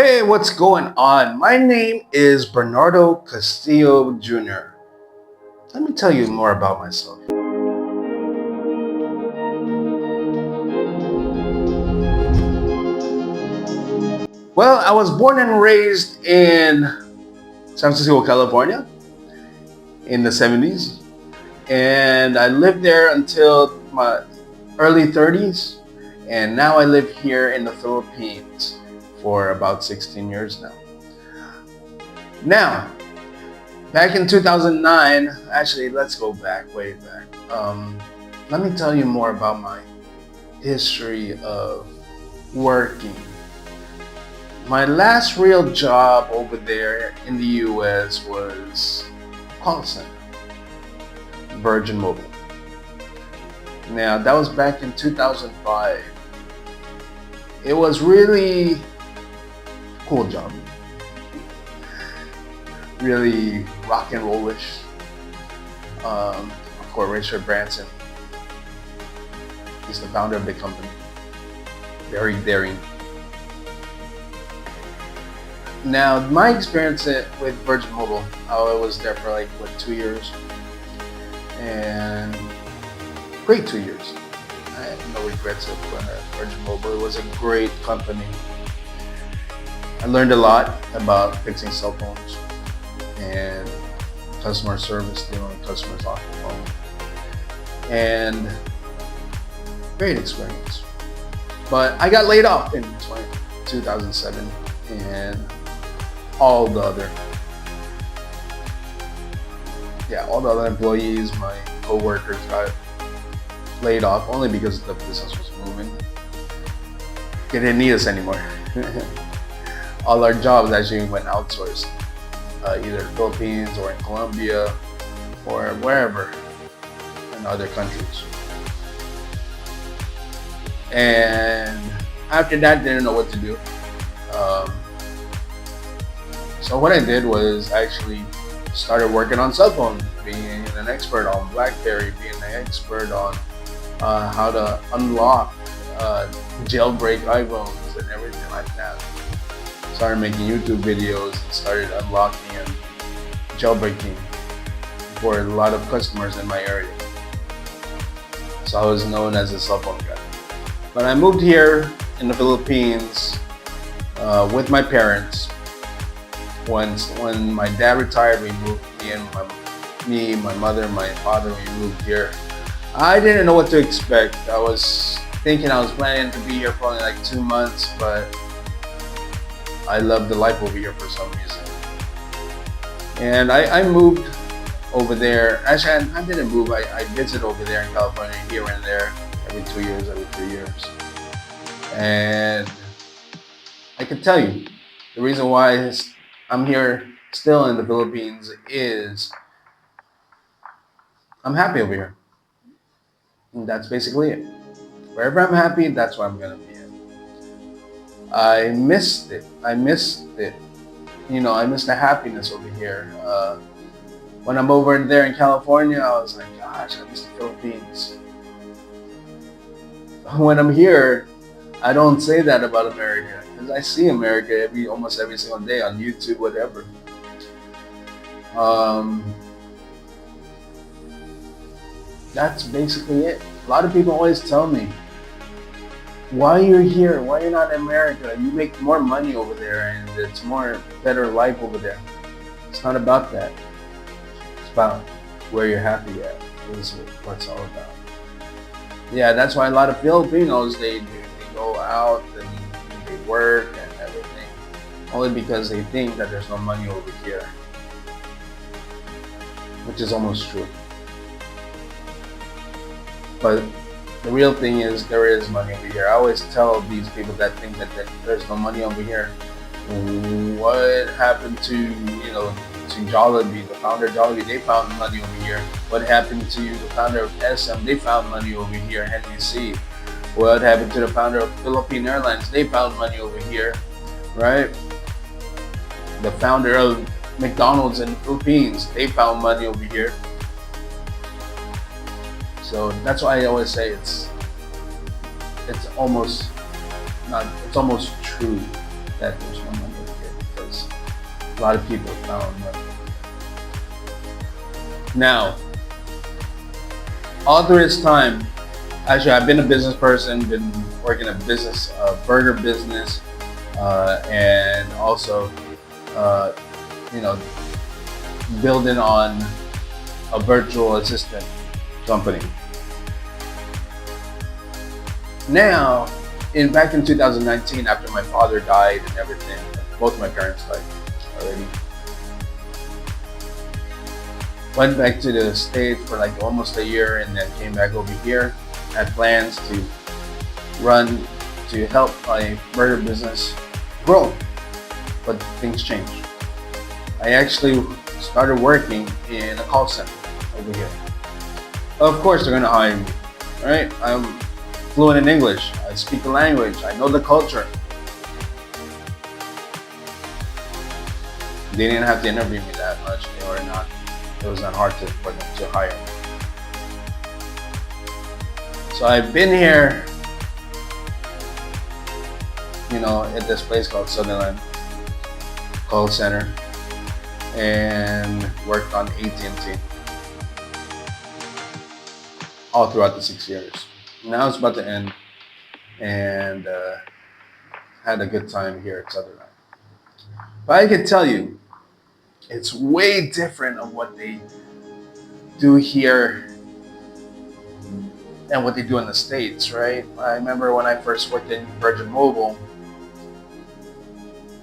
Hey, what's going on? My name is Bernardo Castillo Jr. Let me tell you more about myself. Well, I was born and raised in San Francisco, California in the 70s, and I lived there until my early 30s, and now I live here in the Philippines for about 16 years now. Now, back in 2009, actually, let's go back, way back. Let me tell you more about my history of working. My last real job over there in the US was call center, Virgin Mobile. Now, that was back in 2005. It was really a cool job. Really rock and rollish. Of course, Richard Branson, he's the founder of the company. Very daring. Now, my experience with Virgin Mobile, I was there for 2 years, and great 2 years. I have no regrets of Virgin Mobile. It was a great company. I learned a lot about fixing cell phones and customer service, dealing with customers off the phone, and great experience. But I got laid off in 2007, and all the other employees, my co-workers, got laid off only because the business was moving. They didn't need us anymore. All our jobs actually went outsourced, either Philippines or in Colombia or wherever in other countries. And after that, didn't know what to do. So what I did was actually started working on cell phone, being an expert on BlackBerry, being an expert on how to unlock, jailbreak iPhones and everything like that. Started making YouTube videos and started unlocking and jailbreaking for a lot of customers in my area. So I was known as a cell phone guy. But I moved here in the Philippines with my parents. When my dad retired, we moved. My mother, my father, we moved here. I didn't know what to expect. I was planning to be here for only 2 months, but I loved the life over here for some reason. And I moved over there. Actually, I didn't move. I visit over there in California here and there every 2 years, every 3 years. And I can tell you, the reason why I'm here still in the Philippines is I'm happy over here. And that's basically it. Wherever I'm happy, that's where I'm gonna be at. I missed it. I missed the happiness over here. When I'm over there in California, I was like, gosh, I miss the Philippines. When I'm here, I don't say that about America, because I see America almost every single day on YouTube, whatever. That's basically it. A lot of people always tell me, why you're here, why you're not in America? You make more money over there and it's better life over there. It's not about that. It's about where you're happy at. Is what it's all about. Yeah, that's why a lot of Filipinos, they go out and they work and everything, only because they think that there's no money over here, which is almost true. But the real thing is, there is money over here. I always tell these people that think that there's no money over here, what happened to Jollibee, the founder of Jollibee? They found money over here. What happened to the founder of SM? They found money over here. NBC. What happened to the founder of Philippine Airlines? They found money over here, right? The founder of McDonald's in the Philippines, they found money over here. So that's why I always say it's almost true that there's no money A lot of people found money. Now, all through this time, actually, I've been a business person, been working a business, burger business, and also, uh, you know, building on a virtual assistant company. Now, in back in 2019, after my father died and everything, both my parents died already. Went back to the States for like almost a year and then came back over here. Had plans to run to help my burger business grow, but things changed. I actually started working in a call center over here. Of course, they're gonna hire me, right? I'm fluent in English. I speak the language. I know the culture. They didn't have to interview me that much, or not. It was not hard for them to hire me. So I've been here, at this place called Sutherland Call Center, and worked on AT&T all throughout the 6 years. Now it's about to end, and had a good time here at Sutherland. But I can tell you, it's way different of what they do here and what they do in the States, right? I remember when I first worked in Virgin Mobile,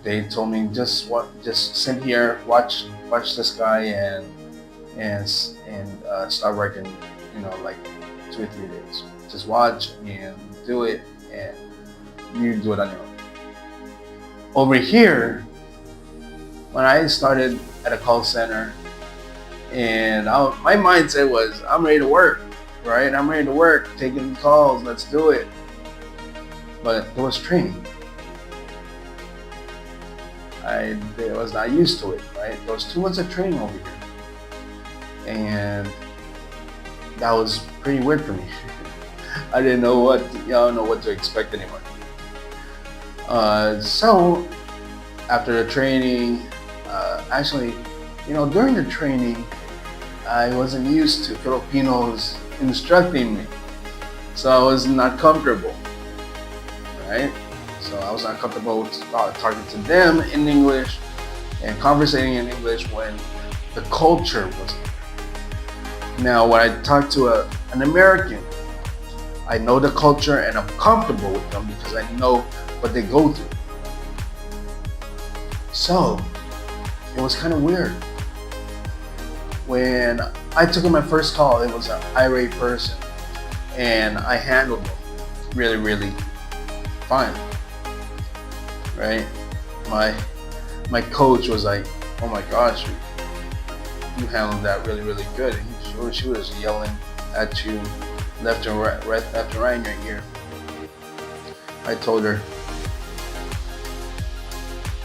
they told me just sit here, watch this guy, and start working, like 2 or 3 days. Just watch and do it, and you do it on your own. Over here, when I started at a call center, and my mindset was, I'm ready to work, right? I'm ready to work, taking calls, let's do it. But there was training. I was not used to it, right? There was 2 months of training over here, and that was pretty weird for me. I didn't know what to expect anymore. So after the training, actually, during the training, I wasn't used to Filipinos instructing me, so I was not comfortable, right? So I was not comfortable talking to them in English and conversating in English when the culture wasn't there. Now, when I talk to an American, I know the culture and I'm comfortable with them because I know what they go through. So it was kind of weird. When I took my first call, it was an irate person, and I handled them really, really fine. Right? My coach was like, "Oh my gosh, you handled that really, really good." And she was yelling at you left and right in your ear. I told her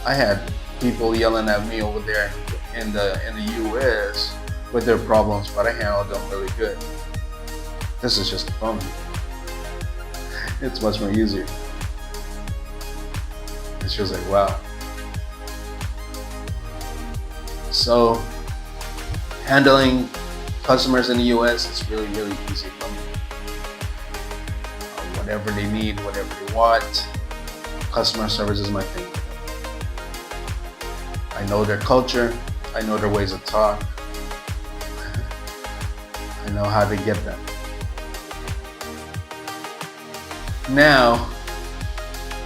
I had people yelling at me over there in the U.S. with their problems, but I handled them really good. This is just a phone. It's much more easier. And she was like, wow. So handling customers in the US is really, really easy for me. Whatever they need, whatever they want, customer service is my thing. I know their culture, I know their ways of talk, I know how to get them. Now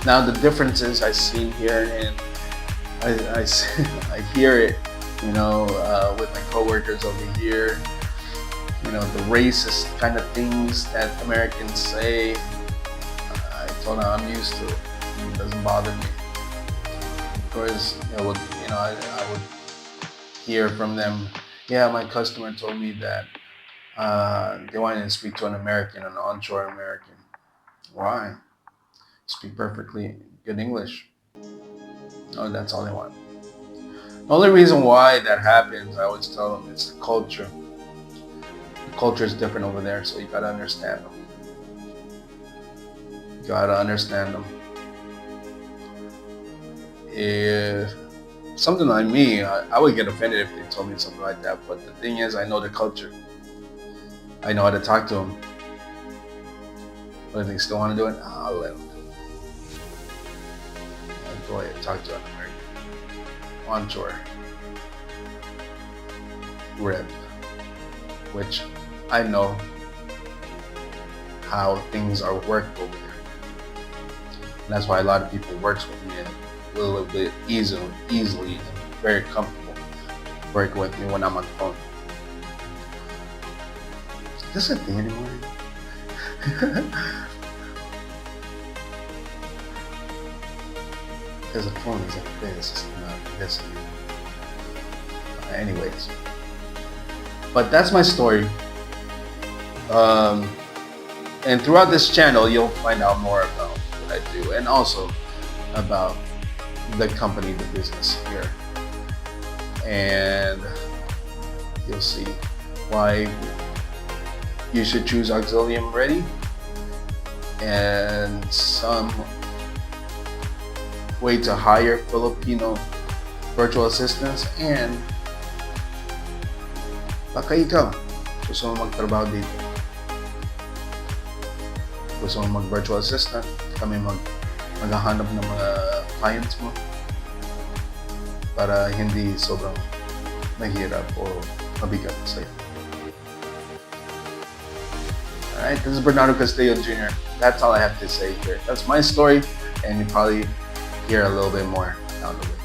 the differences I see here, and I hear it, with my coworkers over here. The racist kind of things that Americans say. I told them I'm used to it. It doesn't bother me. Of course, I would hear from them. Yeah, my customer told me that they wanted to speak to an American, an onshore American. Why? Speak perfectly good English. Oh, that's all they want. The only reason why that happens, I always tell them, it's the culture. The culture is different over there, so you gotta understand them. If something like me, I would get offended if they told me something like that. But the thing is, I know the culture. I know how to talk to them. But if they still want to do it, I'll let them do it. I'll go ahead and talk to an American onshore rep, which I know how things are worked over there. And that's why a lot of people works with me a little bit easily and very comfortable working with me when I'm on the phone. Is this a thing anymore? Because the phone is like this, it's not this anymore. Anyways, but that's my story. And throughout this channel, you'll find out more about what I do and also about the company, the business here. And you'll see why you should choose Auxilium Ready and some way to hire Filipino virtual assistants, and baka ikaw gusto mo magtrabaho dito, gusto mo mag-virtual assistant, kami maghahanap ng mga clients mo para hindi sobrang mahirap o mabigat sa'yo. Alright, this is Bernardo Castillo Jr. That's all I have to say here. That's my story, and you probably hear a little bit more down the way.